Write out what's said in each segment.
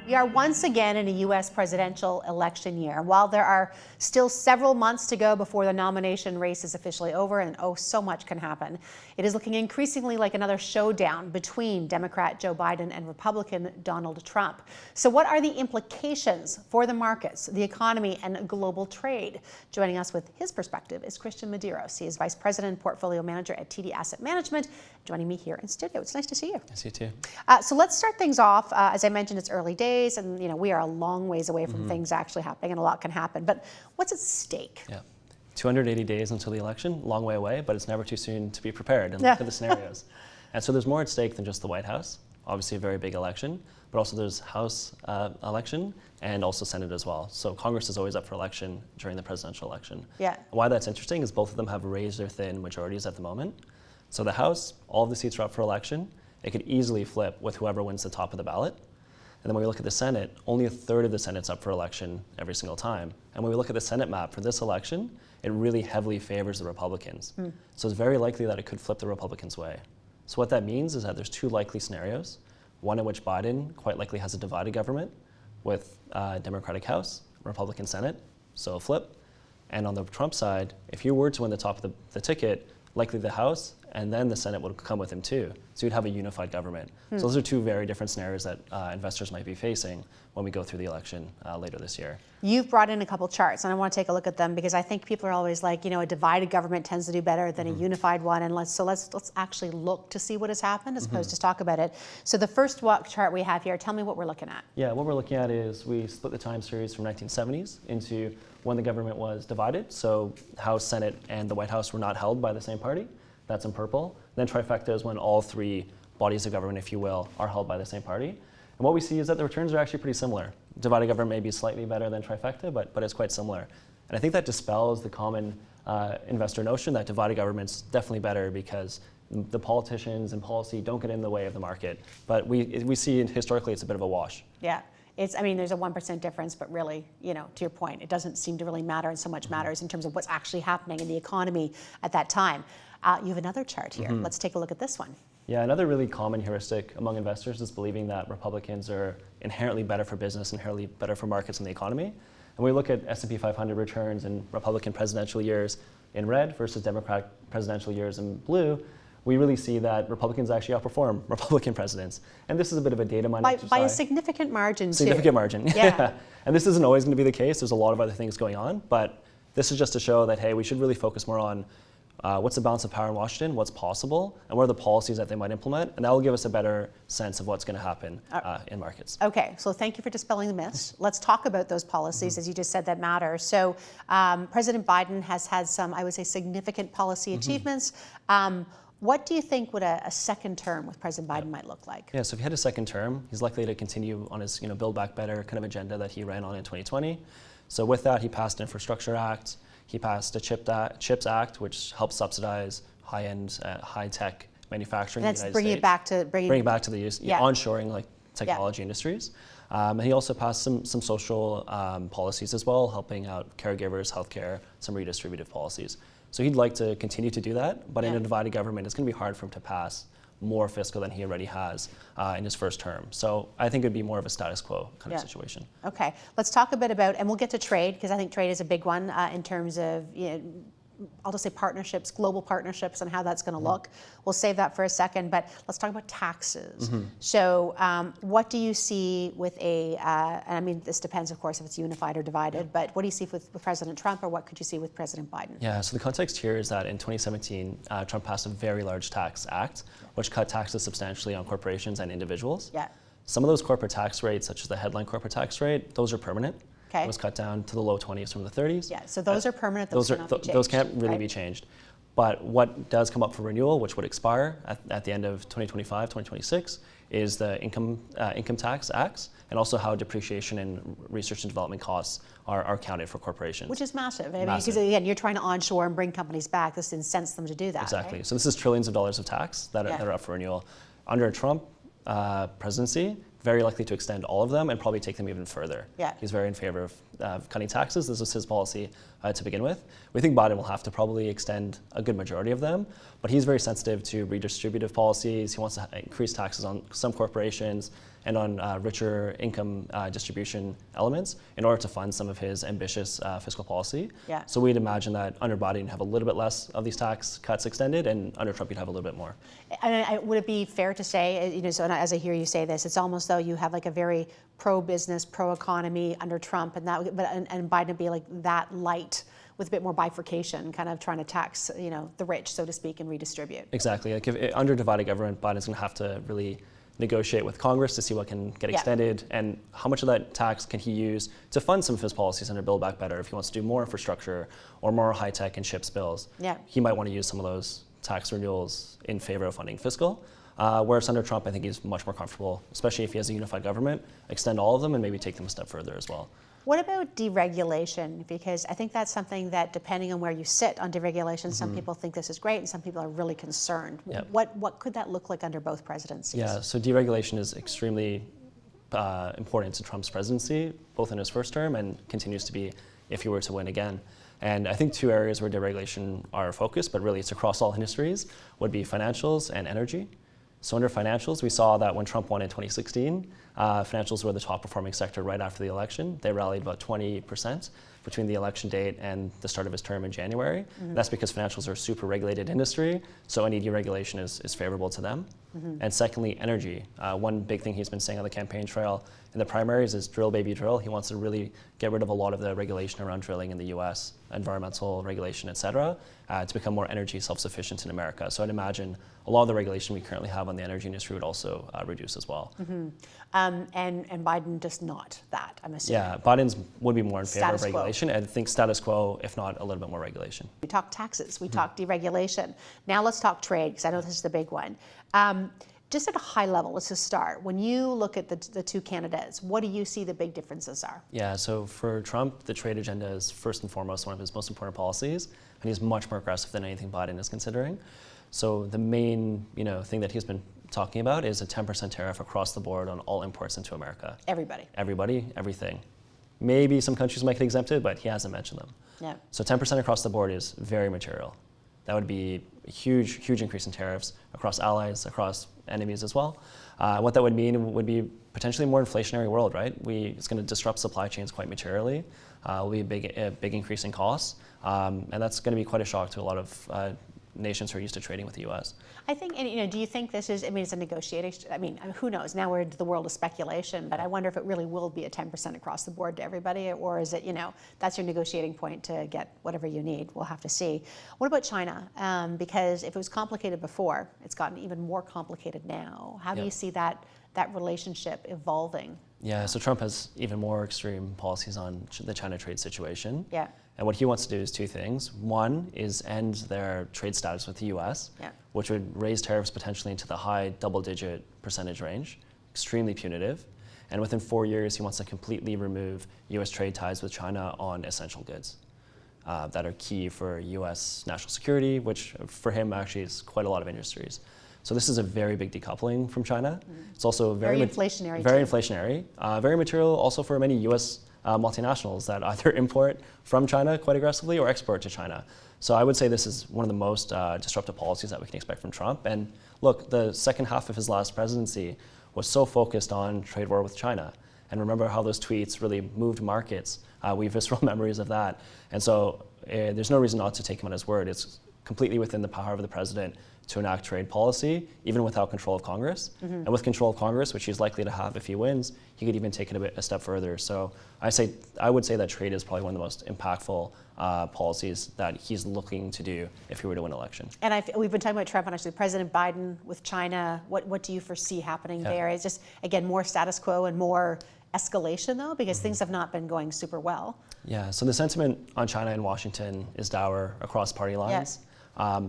We are once again in a U.S. presidential election year. While there are still several months to go before the nomination race is officially over, and so much can happen, it is looking increasingly like another showdown between Democrat Joe Biden and Republican Donald Trump. So what are the implications for the markets, the economy, and global trade? Joining us with his perspective is Christian Medeiros. He is Vice President, Portfolio Manager at TD Asset Management, joining me here in studio. It's nice to see you. Nice to see you too. So let's start things off. As I mentioned, it's early days, and we are a long ways away from things actually happening, and a lot can happen. But what's at stake? Yeah, 280 days until the election, long way away, but it's never too soon to be prepared and look at the scenarios. And so there's more at stake than just the White House. Obviously a very big election, but also there's House election and also Senate as well. So Congress is always up for election during the presidential election. Yeah. Why that's interesting is both of them have razor-thin majorities at the moment. So the House, all of the seats are up for election. It could easily flip with whoever wins the top of the ballot. And then when we look at the Senate, only a third of the Senate's up for election every single time. And when we look at the Senate map for this election, it really heavily favors the Republicans. So it's very likely that it could flip the Republicans' way. So what that means is that there's two likely scenarios. One in which Biden quite likely has a divided government with Democratic House, Republican Senate, so a flip. And on the Trump side, if you were to win the top of the ticket, likely the House, and then the Senate would come with him too. So you'd have a unified government. So those are two very different scenarios that investors might be facing when we go through the election later this year. You've brought in a couple charts, and I want to take a look at them because I think people are always like, a divided government tends to do better than a unified one. And let's actually look to see what has happened as opposed to talk about it. So the first chart we have here, tell me what we're looking at. Yeah, what we're looking at is we split the time series from 1970s into when the government was divided. So House, Senate, and the White House were not held by the same party. That's in purple. Then trifecta is when all three bodies of government, if you will, are held by the same party. And what we see is that the returns are actually pretty similar. Divided government may be slightly better than trifecta, but it's quite similar. And I think that dispels the common investor notion that divided government's definitely better because the politicians and policy don't get in the way of the market. But we see historically it's a bit of a wash. Yeah. There's a 1% difference, but really, to your point, it doesn't seem to really matter, and so much matters in terms of what's actually happening in the economy at that time. You have another chart here. Let's take a look at this one. Yeah, another really common heuristic among investors is believing that Republicans are inherently better for business, inherently better for markets and the economy. And we look at S&P 500 returns in Republican presidential years in red versus Democratic presidential years in blue. We really see that Republicans actually outperform Republican presidents. And this is a bit of a data mining exercise. By a significant margin, too. Significant margin, yeah. And this isn't always going to be the case. There's a lot of other things going on. But this is just to show that, hey, we should really focus more on what's the balance of power in Washington, what's possible, and what are the policies that they might implement. And that will give us a better sense of what's going to happen in markets. Okay, so thank you for dispelling the myths. Let's talk about those policies, as you just said, that matter. So President Biden has had some, I would say, significant policy achievements. What do you think would a second term with President Biden might look like? Yeah, so if he had a second term, he's likely to continue on his Build Back Better kind of agenda that he ran on in 2020. So with that, he passed an Infrastructure Act. He passed a CHIPS Act, which helps subsidize high-end, high-tech manufacturing in the United bringing States. It back to bring it back to the onshoring, like technology industries. And he also passed some social policies as well, helping out caregivers, healthcare, some redistributive policies. So he'd like to continue to do that, but in a divided government, it's going to be hard for him to pass more fiscal than he already has in his first term. So I think it'd be more of a status quo kind of situation. Okay, let's talk a bit about, and we'll get to trade, because I think trade is a big one in terms of, I'll just say partnerships, global partnerships, and how that's going to look. We'll save that for a second, but let's talk about taxes. So what do you see with and I mean, this depends, of course, if it's unified or divided, but what do you see with President Trump, or what could you see with President Biden? Yeah, so the context here is that in 2017, Trump passed a very large tax act, which cut taxes substantially on corporations and individuals. Yeah. Some of those corporate tax rates, such as the headline corporate tax rate, those are permanent. It was cut down to the low 20s from the 30s. Yeah, so those are permanent, those can't really be changed. But what does come up for renewal, which would expire at the end of 2025, 2026, is the income tax acts, and also how depreciation and research and development costs are counted for corporations. Which is massive. I mean, because again, you're trying to onshore and bring companies back. This incents them to do that. Exactly. Right? So this is trillions of dollars of tax that are up for renewal. Under a Trump presidency, very likely to extend all of them and probably take them even further. Yeah. He's very in favor of cutting taxes. This was his policy to begin with. We think Biden will have to probably extend a good majority of them, but he's very sensitive to redistributive policies. He wants to increase taxes on some corporations and on richer income distribution elements in order to fund some of his ambitious fiscal policy. Yeah. So we'd imagine that under Biden you'd have a little bit less of these tax cuts extended, and under Trump you'd have a little bit more. And would it be fair to say, so as I hear you say this, it's almost though you have like a very pro-business, pro-economy under Trump, and Biden would be like that light with a bit more bifurcation, kind of trying to tax, the rich, so to speak, and redistribute. Exactly. Like if under divided government, Biden's going to have to really negotiate with Congress to see what can get extended and how much of that tax can he use to fund some of his policies under Build Back Better. If he wants to do more infrastructure or more high-tech and chips bills, he might want to use some of those tax renewals in favor of funding fiscal. Whereas under Trump, I think he's much more comfortable, especially if he has a unified government, extend all of them and maybe take them a step further as well. What about deregulation? Because I think that's something that, depending on where you sit on deregulation, some people think this is great and some people are really concerned. Yep. What could that look like under both presidencies? Yeah, so deregulation is extremely important to Trump's presidency, both in his first term and continues to be if he were to win again. And I think two areas where deregulation are focused, but really it's across all industries, would be financials and energy. So under financials, we saw that when Trump won in 2016, financials were the top performing sector right after the election. They rallied about 20% between the election date and the start of his term in January. That's because financials are a super regulated industry, so any deregulation is favorable to them. And secondly, energy. One big thing he's been saying on the campaign trail in the primaries is drill, baby, drill. He wants to really get rid of a lot of the regulation around drilling in the US, environmental regulation, et cetera, to become more energy self-sufficient in America. So I'd imagine a lot of the regulation we currently have on the energy industry would also reduce as well. And Biden does not that, I'm assuming. Yeah, Biden's would be more in favor of Status quo. regulation. I think status quo, if not a little bit more regulation. We talked taxes, we talked deregulation. Now let's talk trade, because I know this is the big one. Just at a high level, let's just start. When you look at the two candidates, what do you see the big differences are? Yeah, so for Trump, the trade agenda is first and foremost one of his most important policies, and he's much more aggressive than anything Biden is considering. So the main thing that he's been talking about is a 10% tariff across the board on all imports into America. Everybody. Everybody, everything. Maybe some countries might get exempted, but he hasn't mentioned them. Yeah. So 10% across the board is very material. That would be a huge, huge increase in tariffs across allies, across enemies as well. What that would mean would be potentially a more inflationary world, right? It's going to disrupt supply chains quite materially. Will be a big increase in costs, and that's going to be quite a shock to a lot of nations who are used to trading with the U.S. I think, and do you think this is, it's a negotiation, who knows, now we're into the world of speculation, but I wonder if it really will be a 10% across the board to everybody, or is it, that's your negotiating point to get whatever you need. We'll have to see. What about China? Because if it was complicated before, it's gotten even more complicated now. How do you see that relationship evolving? Yeah, so Trump has even more extreme policies on the China trade situation. Yeah. And what he wants to do is two things. One is end their trade status with the US, which would raise tariffs potentially into the high double-digit percentage range, extremely punitive. And within 4 years, he wants to completely remove US trade ties with China on essential goods that are key for US national security, which for him actually is quite a lot of industries. So this is a very big decoupling from China. It's also very inflationary. Very inflationary. Very material also for many US multinationals that either import from China quite aggressively or export to China. So I would say this is one of the most disruptive policies that we can expect from Trump. And look, the second half of his last presidency was so focused on trade war with China. And remember how those tweets really moved markets. We have visceral memories of that. And so there's no reason not to take him at his word. It's completely within the power of the president to enact trade policy, even without control of Congress. And with control of Congress, which he's likely to have if he wins, he could even take it a step further. So I would say that trade is probably one of the most impactful policies that he's looking to do if he were to win an election. And we've been talking about Trump and actually President Biden with China. What do you foresee happening there? Is just, again, more status quo and more escalation, though, because things have not been going super well. Yeah, so the sentiment on China in Washington is dour across party lines. Yes.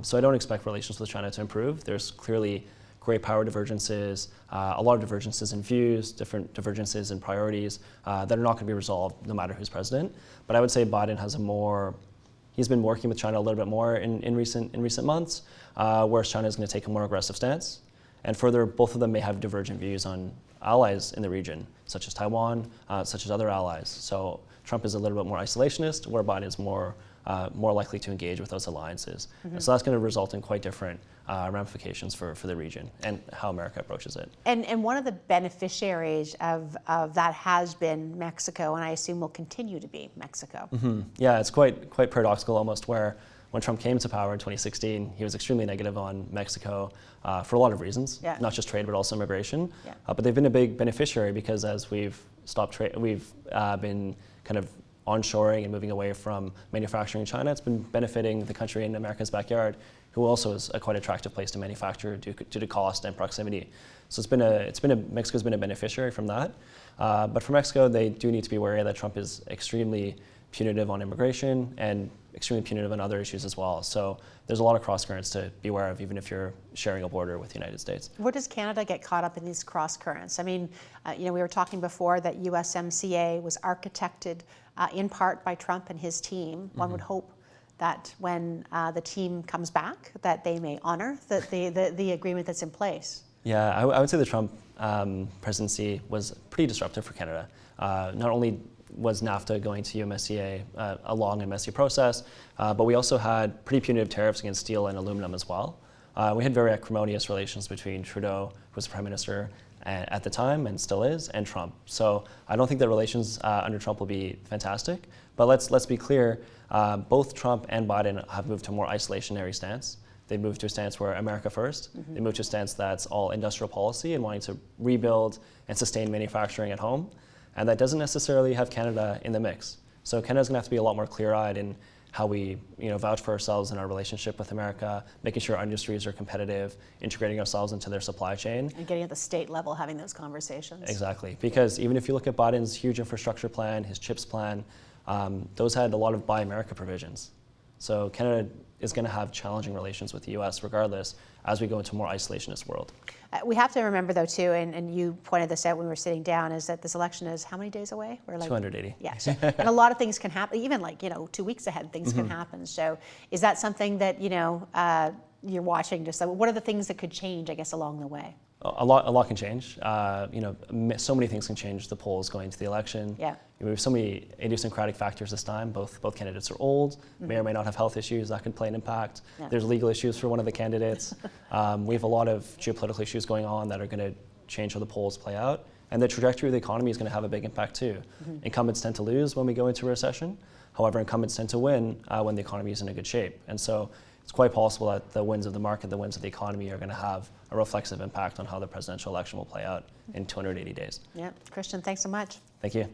So I don't expect relations with China to improve. There's clearly great power divergences, a lot of divergences in views, different divergences in priorities that are not going to be resolved no matter who's president. But I would say Biden has he's been working with China a little bit more in recent months, whereas China is going to take a more aggressive stance. And further, both of them may have divergent views on allies in the region, such as Taiwan, such as other allies. So Trump is a little bit more isolationist, where Biden is more likely to engage with those alliances. And so that's going to result in quite different ramifications for the region and how America approaches it. And one of the beneficiaries of that has been Mexico, and I assume will continue to be Mexico. Yeah, it's quite paradoxical almost, where when Trump came to power in 2016, he was extremely negative on Mexico for a lot of reasons, not just trade, but also immigration. But they've been a big beneficiary because as we've stopped trade, we've been kind of onshoring and moving away from manufacturing in China. It's been benefiting the country in America's backyard, who also is a quite attractive place to manufacture due to cost and proximity. So Mexico's been a beneficiary from that. But for Mexico, they do need to be wary that Trump is extremely punitive on immigration and extremely punitive on other issues as well. So there's a lot of cross currents to be aware of, even if you're sharing a border with the United States. Where does Canada get caught up in these cross currents? I mean, we were talking before that USMCA was architected in part by Trump and his team. One would hope that when the team comes back, that they may honor the agreement that's in place. Yeah, I would say the Trump presidency was pretty disruptive for Canada. Not only was NAFTA going to USMCA a long and messy process, but we also had pretty punitive tariffs against steel and aluminum as well. We had very acrimonious relations between Trudeau, who was the Prime Minister at the time and still is, and Trump. So I don't think the relations under Trump will be fantastic, but let's be clear, both Trump and Biden have moved to a more isolationary stance. They moved to a stance where America first. They moved to a stance that's all industrial policy and wanting to rebuild and sustain manufacturing at home. And that doesn't necessarily have Canada in the mix. So Canada's gonna have to be a lot more clear-eyed in how we vouch for ourselves in our relationship with America, making sure our industries are competitive, integrating ourselves into their supply chain. And getting at the state level, having those conversations. Exactly, because even if you look at Biden's huge infrastructure plan, his CHIPS plan, those had a lot of Buy America provisions. So Canada is going to have challenging relations with the US regardless as we go into a more isolationist world. We have to remember though too, and you pointed this out when we were sitting down, is that this election is how many days away? We're like 280. Yeah, so, and a lot of things can happen, even like 2 weeks ahead things can happen. So is that something that you're watching? Just what are the things that could change, I guess, along the way? A lot can change. So many things can change the polls going into the election. Yeah. We have so many idiosyncratic factors this time. Both candidates are old, may or may not have health issues that could play an impact. Yeah. There's legal issues for one of the candidates. We have a lot of geopolitical issues going on that are going to change how the polls play out. And the trajectory of the economy is going to have a big impact too. Incumbents tend to lose when we go into a recession. However, incumbents tend to win when the economy is in a good shape. And so it's quite possible that the wins of the market, the wins of the economy are going to have a reflexive impact on how the presidential election will play out in 280 days. Yeah, Christian, thanks so much. Thank you.